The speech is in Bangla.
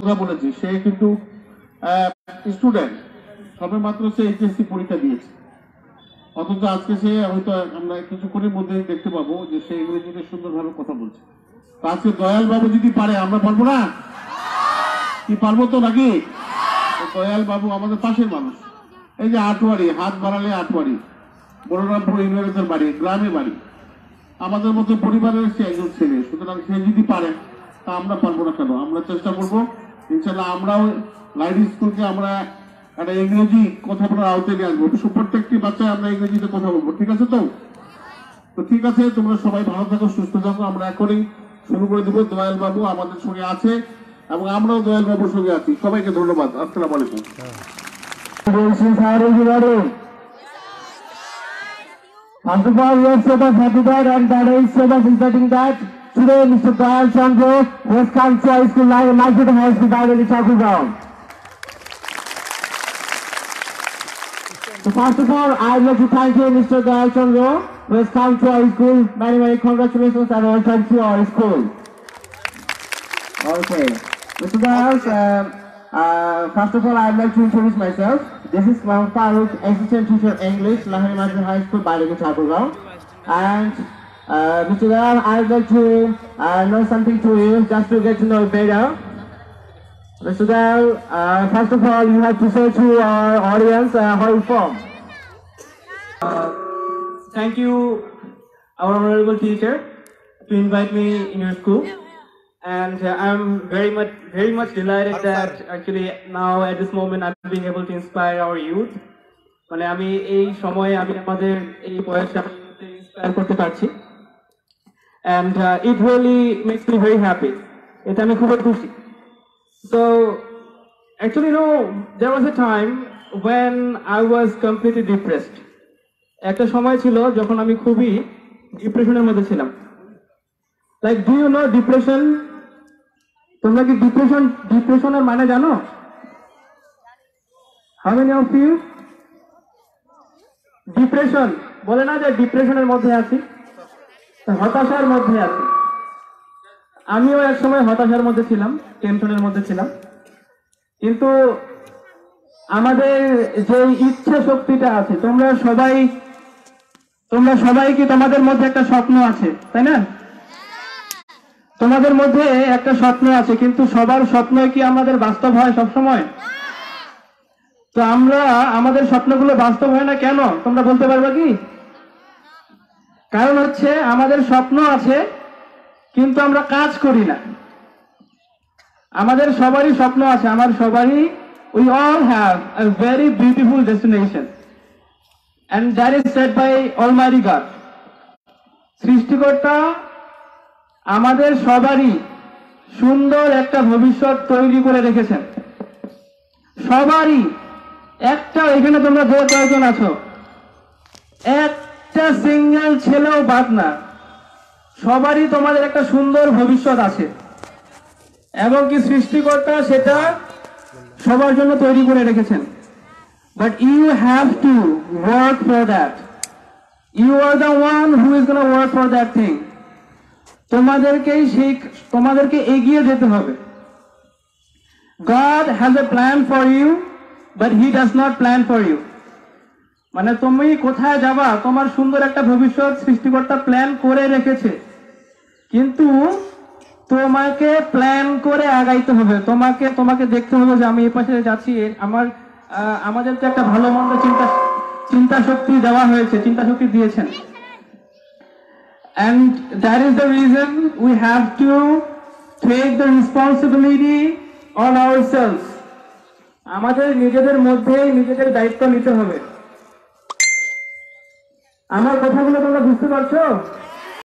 কথা বলেছি, সে কিন্তু স্টুডেন্ট, সবে মাত্র সে এইচএসসি পরীক্ষা দিয়েছে, অথচ আজকে সে হয়তো আমরা কিছুক্ষণের মধ্যে দেখতে পাবো যে সে ইংরেজিতে সুন্দরভাবে কথা বলছে। আজকে দয়াল বাবু যদি পারে, আমরা পারবো না? কি পারবো তো নাকি? দয়াল বাবু আমাদের পাশের মানুষ, এই যে আটওয়ারি, হাত বাড়ালে আটওয়ারি, বড়রামপুর ইউনিয়নের বাড়ি, গ্রামে বাড়ি, আমাদের মতো পরিবারের সে একজন ছেলে। সুতরাং সে যদি পারে তা আমরা পারবো না কেন? আমরা চেষ্টা করবো ইনশাল্লাহ। আমরাও লাইট স্কুলকে আমরা একটা ইংরেজি কথা বলার আওতায় নিয়ে আসবো। প্রত্যেকটি বাচ্চায় আমরা ইংরেজিতে কথা বলবো, ঠিক আছে? তো ঠিক আছে, তোমরা সবাই ভালো থাকো, সুস্থ থাকো। আমরা এখনই শুরু করে দেবো। দয়াল বাবু আমাদের সঙ্গে আছে এবং আমরাও দয়াল বাবুর সঙ্গে আছি। সবাইকে ধন্যবাদ। আসসালামু আলাইকুম। First of all, we are so much happy that and that is so much exciting that today Mr. Dayal Chandra has come to our school live and like to high school by the Chakul ground. So first of all, I would like to thank you, Mr. Dayal Chandra, who has come to our school. Many, many congratulations and welcome to our school. Okay, Mr. Dayal, first of all, I would like to introduce myself. This is Mohammed Farooq, Assistant Teacher English, Lahiri Madras High School, Bailago, Chakurgaon. And Mr. Dayal, I would like to know something to you, just to get to know better. Mr. Dayal, first of all, you have to say to our audience how you from. Thank you, our honorable teacher, to invite me in your school. And I'm very much delighted that actually now at this moment I'm being able to inspire our youth. মানে আমি এই সময়ে আমি আমাদের এই বয়সে ইন্সপায়ার করতে পারছি, and it really makes me very happy. এটা আমি খুবই খুশি। So actually, no, there was a time when I was completely depressed. একটা সময় ছিল যখন আমি খুবই ডিপ্রেশনের মধ্যে ছিলাম। Like, do you know depression? তোমরা কি ডিপ্রেশনের মানে জানো? How many of you? Depression বলে না যে ডিপ্রেশনের মধ্যে আছি, হতাশার মধ্যে আছি। আমিও এক সময় হতাশার মধ্যে ছিলাম, টেনশনের মধ্যে ছিলাম, কিন্তু আমাদের যে ইচ্ছা শক্তিটা আছে, তোমরা সবাই কি তোমাদের মধ্যে একটা স্বপ্ন আছে, তাই না? তোমাদের মধ্যে একটা স্বপ্ন আছে, কিন্তু সবার স্বপ্ন কি আমাদের বাস্তব হয় সব সময়? তো আমরা আমাদের স্বপ্নগুলো বাস্তব হয় না কেন, তোমরা বলতে পারবে কি? কারণ হচ্ছে আমাদের স্বপ্ন আছে কিন্তু আমরা কাজ করি না। আমাদের সবারই স্বপ্ন আছে, আমার সবারই, we all have a very beautiful destination and that is set by Almighty God. সৃষ্টিকর্তা আমাদের সবারই সুন্দর একটা ভবিষ্যৎ তৈরি করে রেখেছেন, সবারই একটা। এখানে তোমরা যে কয়েকজন আছো, একটা সিঙ্গেল ছেলেও বাদ না, সবারই তোমাদের একটা সুন্দর ভবিষ্যৎ আছে এবং কি সৃষ্টিকর্তা সেটা সবার জন্য তৈরি করে রেখেছেন। But you have to work for that. You are the one who is gonna work for that thing. তোমাদেরকে এগিয়ে যেতে হবে। God has a plan for you, but He does not plan for you. মানে তুমি কোথায় যাবা, তোমার সুন্দর একটা ভবিষ্যৎ সৃষ্টিকর্তা প্ল্যান করে রেখেছে, কিন্তু তোমাকে প্ল্যান করে আগাইতে হবে। তোমাকে দেখতে হবে যে আমি এই পাশে যাচ্ছি, আমাদের তো একটা ভালো মন্দ চিন্তা শক্তি দেওয়া হয়েছে, চিন্তা শক্তি দিয়েছেন। And that is the reason we have to take the responsibility on ourselves. আমাদের নিজেদের মধ্যে নিজেদের দায়িত্ব নিতে হবে। আমার কথাগুলো তোমরা বুঝতে পারছো?